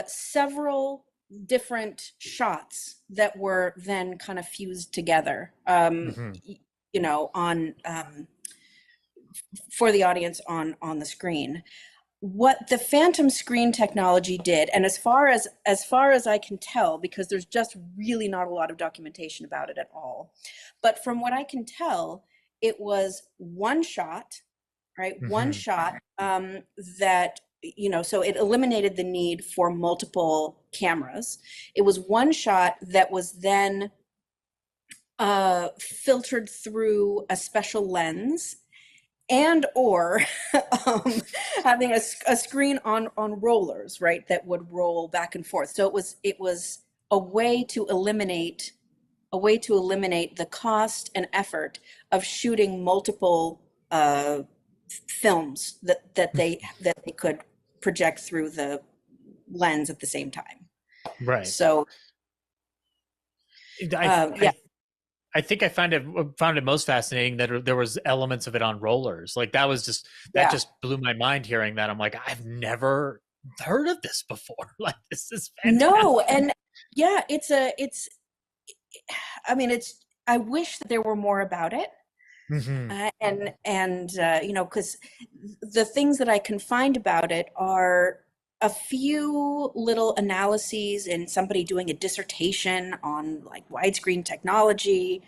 several different shots that were then kind of fused together, for the audience on the screen. What the phantom screen technology did, and as far as I can tell, because there's just really not a lot of documentation about it at all, but from what I can tell, it was one shot, right? One shot that, so it eliminated the need for multiple cameras. It was one shot that was then filtered through a special lens and or having a screen on rollers, right, that would roll back and forth. So it was a way to eliminate the cost and effort of shooting multiple uh, films that they could project through the lens at the same time. Right. So yeah. I think I found it most fascinating that there was elements of it on rollers. Like that just blew my mind hearing that. I'm like, I've never heard of this before. Like this is fantastic. No, and yeah, I mean, I wish that there were more about it. And you know, because the things that I can find about it are a few little analyses and somebody doing a dissertation on like widescreen technology,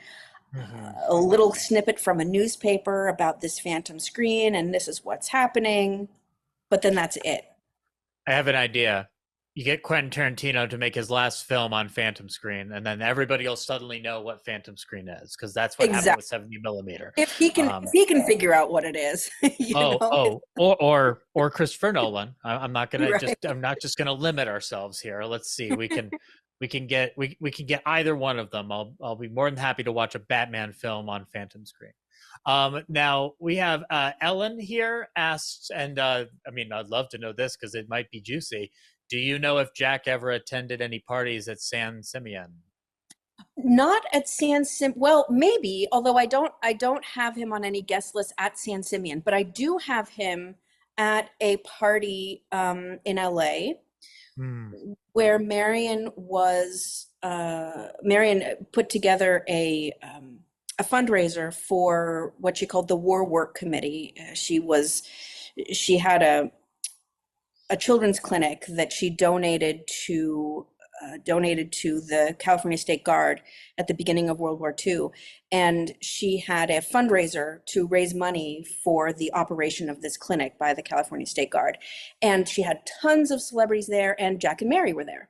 a little snippet from a newspaper about this phantom screen and this is what's happening, but then that's it. I have an idea. You get Quentin Tarantino to make his last film on Phantom Screen, and then everybody will suddenly know what Phantom Screen is, because that's what happened with 70 millimeter. If he can figure out what it is, or Christopher Nolan. I'm not gonna right. I'm not just gonna limit ourselves here. Let's see. We can get either one of them. I'll be more than happy to watch a Batman film on Phantom Screen. Now we have Ellen here asked, and I mean, I'd love to know this because it might be juicy. Do you know if Jack ever attended any parties at San Simeon? Not at well, maybe, although I don't have him on any guest list at San Simeon, but I do have him at a party in LA where Marion put together a fundraiser for what she called the War Work Committee. She had a children's clinic that she donated to the California State Guard at the beginning of World War II. And she had a fundraiser to raise money for the operation of this clinic by the California State Guard. And she had tons of celebrities there, and Jack and Mary were there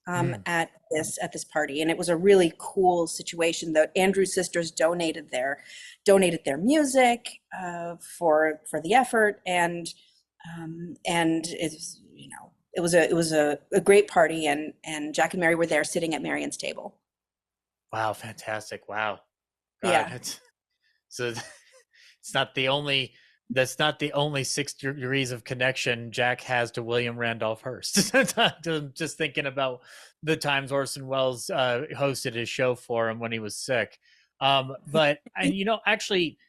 at this party. And it was a really cool situation. The Andrews sisters donated their music for the effort. And it's, you know, it was a great party, and Jack and Mary were there sitting at Marion's table. Wow, fantastic! Wow, God, yeah. So it's not the only. That's not the only 6 degrees of connection Jack has to William Randolph Hearst. Just thinking about the times Orson Welles hosted his show for him when he was sick. But you know, actually,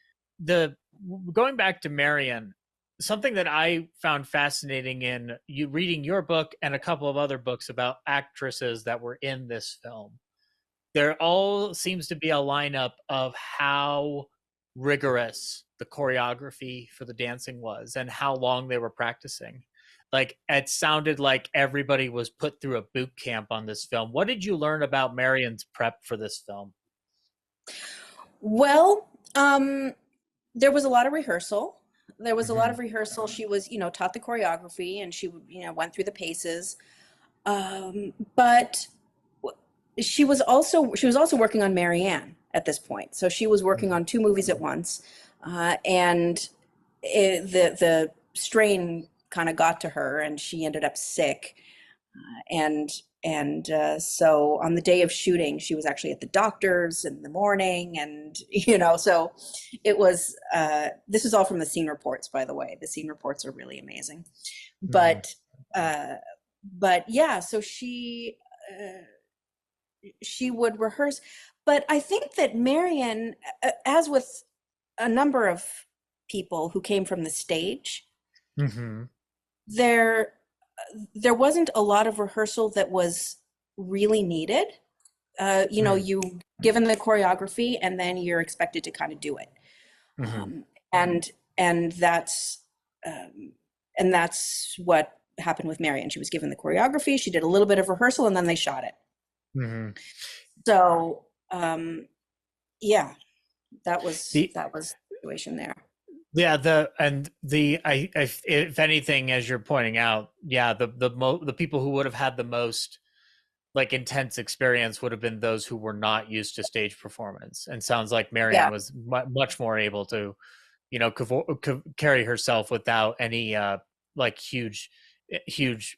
going back to Marion, something that I found fascinating in you reading your book and a couple of other books about actresses that were in this film, there all seems to be a lineup of how rigorous the choreography for the dancing was and how long they were practicing. Like it sounded like everybody was put through a boot camp on this film. What did you learn about Marion's prep for this film? Well, there was a lot of rehearsal. She was, you know, taught the choreography, and she, you know, went through the paces. But she was also working on Marianne at this point. So she was working on 2 movies at once. And the strain kind of got to her, and she ended up sick. So on the day of shooting, she was actually at the doctor's in the morning, and you know, so it was. This is all from the scene reports, by the way. The scene reports are really amazing, but yeah. So she would rehearse, but I think that Marion, as with a number of people who came from the stage, there wasn't a lot of rehearsal that was really needed. You know, you given the choreography, and then you're expected to kind of do it. And that's what happened with Marion. She was given the choreography, she did a little bit of rehearsal, and then they shot it. So yeah, that was the situation there. Yeah, if anything, as you're pointing out, yeah, the people who would have had the most like intense experience would have been those who were not used to stage performance. And sounds like Marion was much more able to, you know, carry herself without any like huge huge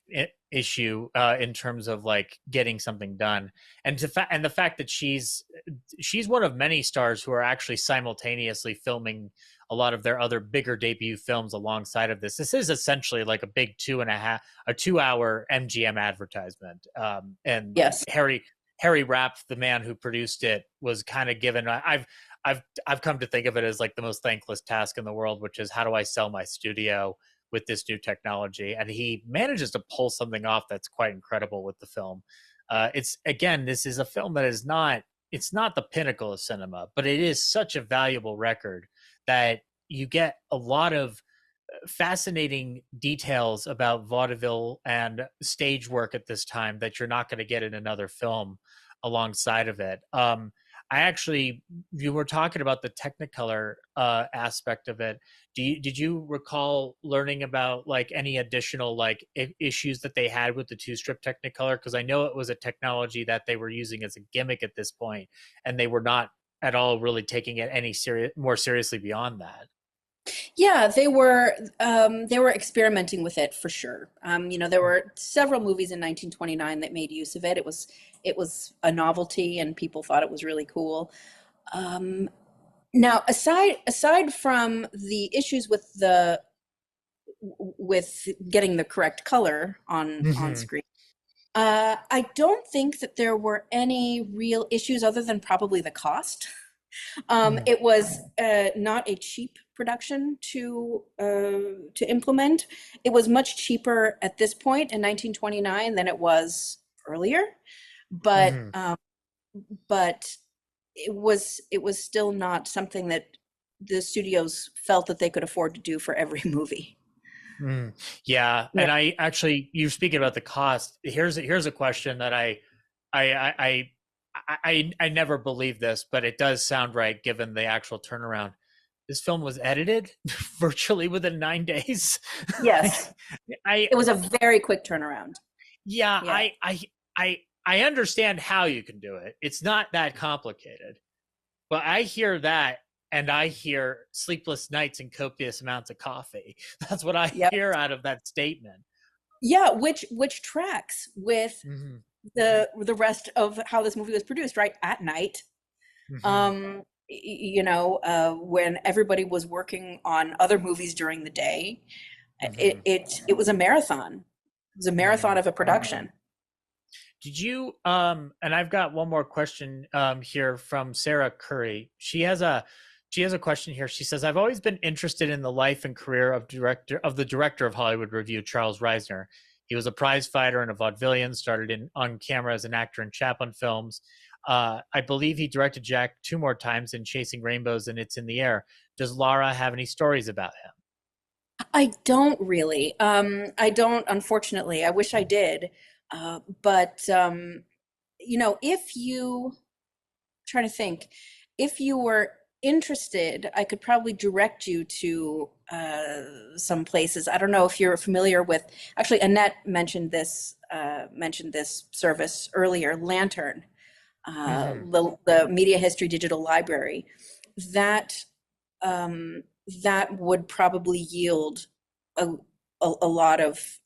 issue in terms of like getting something done, and the fact that she's one of many stars who are actually simultaneously filming a lot of their other bigger debut films alongside of this. This is essentially like a big 2-hour MGM advertisement. And Yes. Harry Rapp, the man who produced it, was kind of given. I've come to think of it as like the most thankless task in the world, which is how do I sell my studio with this new technology? And he manages to pull something off that's quite incredible with the film. This is a film that is not. It's not the pinnacle of cinema, but it is such a valuable record that you get a lot of fascinating details about vaudeville and stage work at this time that you're not going to get in another film alongside of it. You were talking about the Technicolor aspect of it. Did you recall learning about like any additional like issues that they had with the 2-strip Technicolor? Because I know it was a technology that they were using as a gimmick at this point, and they were not at all really taking it any more seriously beyond that. Yeah, they were experimenting with it for sure. There were several movies in 1929 that made use of it. It was a novelty, and people thought it was really cool. Now, aside from the issues with getting the correct color on screen, I don't think that there were any real issues other than probably the cost. It was not a cheap production to implement. It was much cheaper at this point in 1929 than it was earlier, but it was still not something that the studios felt that they could afford to do for every movie. Yeah, and I actually, you're speaking about the cost. Here's a question that I never believed this, but it does sound right given the actual turnaround. This film was edited virtually within 9 days. Yes, it was a very quick turnaround. Yeah, I understand how you can do it. It's not that complicated, but I hear that, and I hear sleepless nights and copious amounts of coffee. That's what I hear out of that statement. Yeah, which tracks with the rest of how this movie was produced, right? At night, when everybody was working on other movies during the day, it was a marathon. It was a marathon of a production. Did you and I've got one more question here from Sarah Curry. She has a question here. She says, I've always been interested in the life and career of the director of Hollywood Revue, Charles Reisner. He was a prize fighter and a vaudevillian, started on camera as an actor in Chaplin films. I believe he directed Jack 2 more times in Chasing Rainbows and It's in the Air. Does Lara have any stories about him? I don't really. I don't, unfortunately. I wish I did. But if you, I'm trying to think, if you were interested, I could probably direct you to some places. I don't know if you're familiar with, actually Annette mentioned this service earlier, Lantern, the Media History Digital Library. That would probably yield a lot of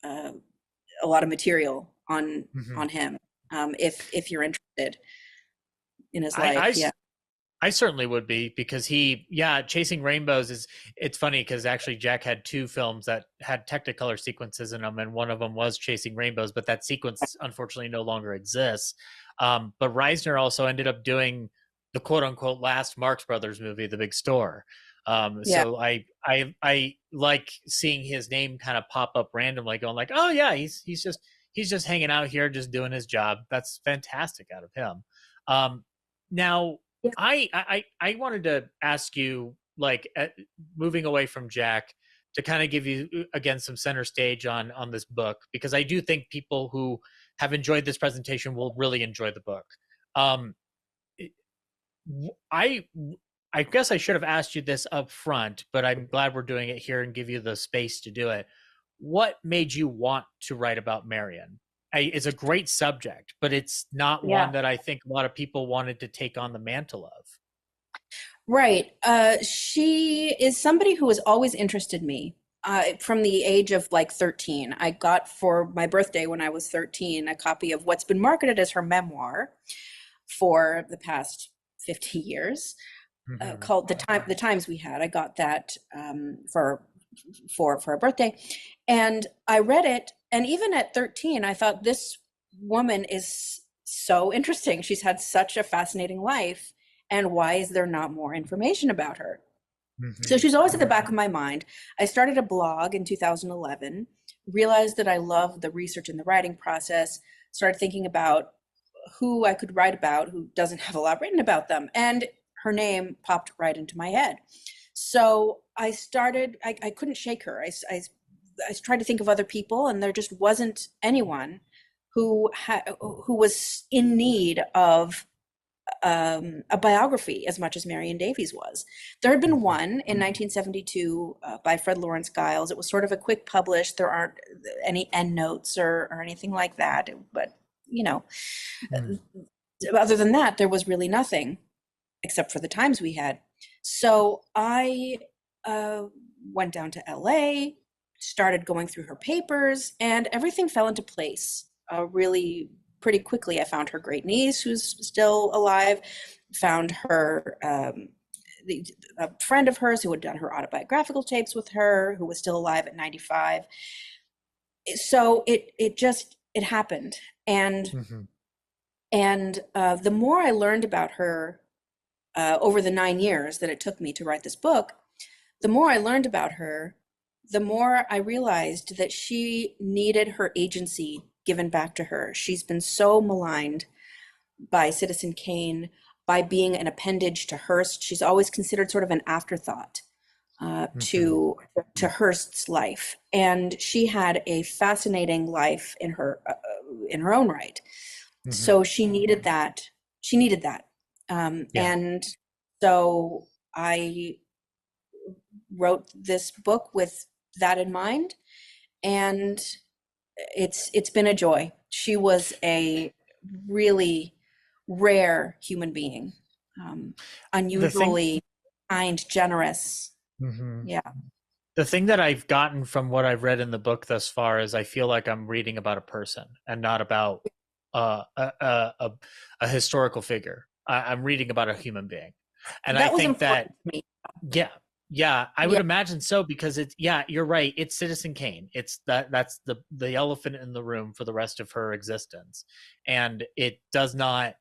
material on him, if you're interested in his life. I certainly would be, because Chasing Rainbows it's funny because actually Jack had 2 films that had Technicolor sequences in them, and one of them was Chasing Rainbows, but that sequence unfortunately no longer exists. But Reisner also ended up doing the quote unquote last Marx Brothers movie, The Big Store. So I like seeing his name kind of pop up randomly, going like, oh yeah, he's just hanging out here, just doing his job. That's fantastic out of him. Now, I wanted to ask you, like, moving away from Jack, to kind of give you again some center stage on this book, because I do think people who have enjoyed this presentation will really enjoy the book. I guess I should have asked you this up front, but I'm glad we're doing it here and give you the space to do it. What made you want to write about Marion? It's a great subject, but it's not one that I think a lot of people wanted to take on the mantle of. Right. She is somebody who has always interested me. from the age of like 13. I got for my birthday when I was 13 a copy of what's been marketed as her memoir for the past 50 years, called The Times We Had. I got that for a birthday, and I read it. And even at 13, I thought, this woman is so interesting. She's had such a fascinating life, and why is there not more information about her? So she's always at the back of my mind. I started a blog in 2011, realized that I love the research and the writing process, started thinking about who I could write about who doesn't have a lot written about them. And her name popped right into my head. So I started, I couldn't shake her. I tried to think of other people, and there just wasn't anyone who was in need of a biography as much as Marion Davies was. There had been one in 1972 by Fred Lawrence Giles. It was sort of a quick publish. There aren't any endnotes or anything like that. But, you know, other than that, there was really nothing except for the Times We Had. So I went down to LA, started going through her papers, and everything fell into place really pretty quickly. I found her great niece, who's still alive, found her a friend of hers who had done her autobiographical tapes with her, who was still alive at 95. So it happened. And the more I learned about her over the 9 years that it took me to write this book, the more I learned about her, the more I realized that she needed her agency given back to her. She's been so maligned by Citizen Kane, by being an appendage to Hearst. She's always considered sort of an afterthought to Hearst's life, and she had a fascinating life in her own right. So she needed that. And so I wrote this book with that in mind, and it's been a joy. She was a really rare human being, unusually kind, generous. Yeah. The thing that I've gotten from what I've read in the book thus far is I feel like I'm reading about a person and not about a historical figure. I'm reading about a human being, and That I was think that important to me. yeah, I would imagine so, because you're right. It's Citizen Kane. It's that's the elephant in the room for the rest of her existence, and it does not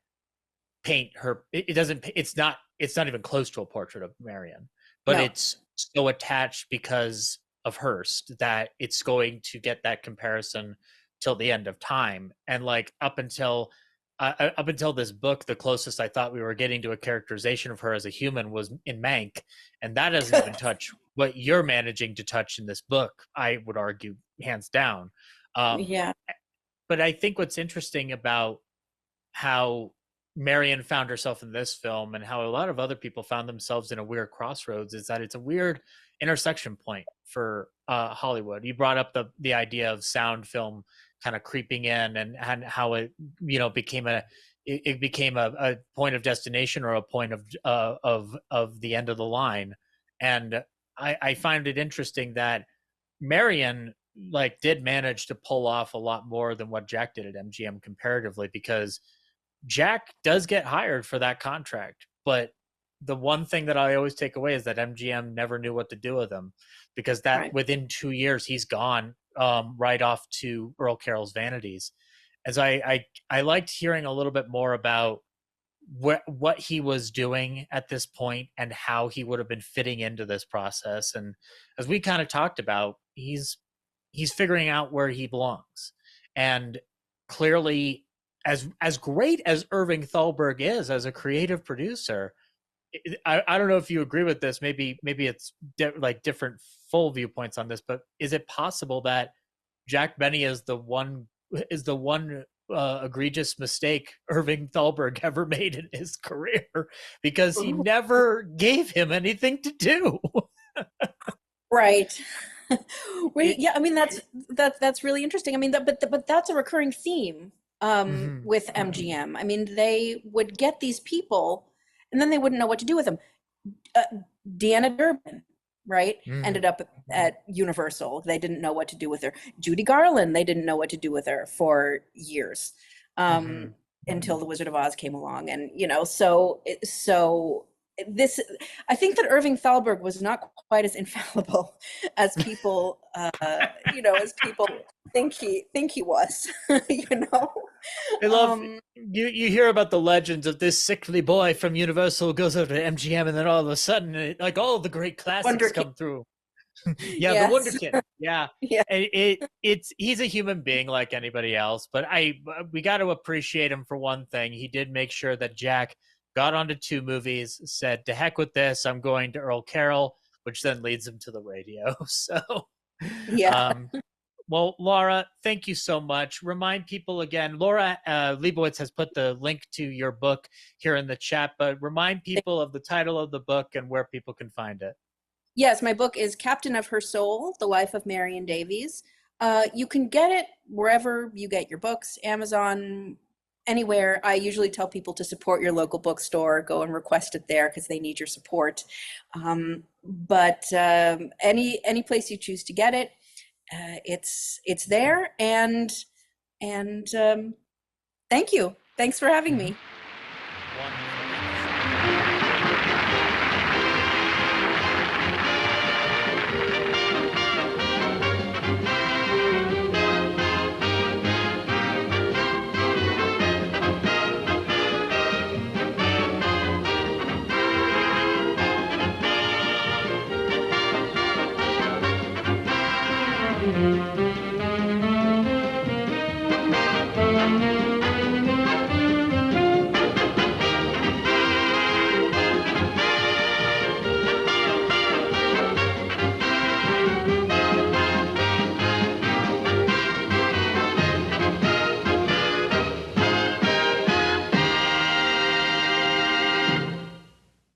paint her. It doesn't. It's not even close to a portrait of Marion, but it's so attached because of Hearst that it's going to get that comparison till the end of time. And like up until this book, the closest I thought we were getting to a characterization of her as a human was in Mank, and that doesn't even touch what you're managing to touch in this book, I would argue, hands down. But I think what's interesting about how Marion found herself in this film, and how a lot of other people found themselves in a weird crossroads, is that it's a weird intersection point for Hollywood. You brought up the idea of sound film kind of creeping in, and how it became a point of destination, or a point of the end of the line. And I find it interesting that Marion did manage to pull off a lot more than what Jack did at MGM comparatively, because Jack does get hired for that contract, but the one thing that I always take away is that MGM never knew what to do with him, because within 2 years he's gone right off to Earl Carroll's Vanities. And so I liked hearing a little bit more about what he was doing at this point, and how he would have been fitting into this process. And as we kind of talked about, he's figuring out where he belongs. And clearly, as great as Irving Thalberg is as a creative producer, I don't know if you agree with this. Maybe it's different full viewpoints on this, but is it possible that Jack Benny is the one egregious mistake Irving Thalberg ever made in his career, because he never gave him anything to do? Right. Yeah, I mean that's really interesting. I mean, but that's a recurring theme with MGM. I mean, they would get these people, and then they wouldn't know what to do with them. Deanna Durbin, right? Ended up at Universal. They didn't know what to do with her. Judy Garland, they didn't know what to do with her for years, until The Wizard of Oz came along. And, you know, so this, I think that Irving Thalberg was not quite as infallible as people, you know, as people think he was, you know. I love you hear about the legends of this sickly boy from Universal goes over to MGM, and then all of a sudden, like all the great classics come through. Yeah, Yes. the Wonderkin. Yeah, Yeah. It's he's a human being like anybody else, but we got to appreciate him for one thing. He did make sure that Jack got onto 2 movies, said to heck with this, I'm going to Earl Carroll, which then leads him to the radio. So Yeah. well, Laura, thank you so much. Remind people again, Laura Leibowitz has put the link to your book here in the chat, but remind people of the title of the book and where people can find it. Yes, my book is Captain of Her Soul, The Life of Marion Davies. You can get it wherever you get your books, Amazon, anywhere. I usually tell people to support your local bookstore, go and request it there because they need your support. But any place you choose to get it, it's there. And thank you. Thanks for having me. Wonderful.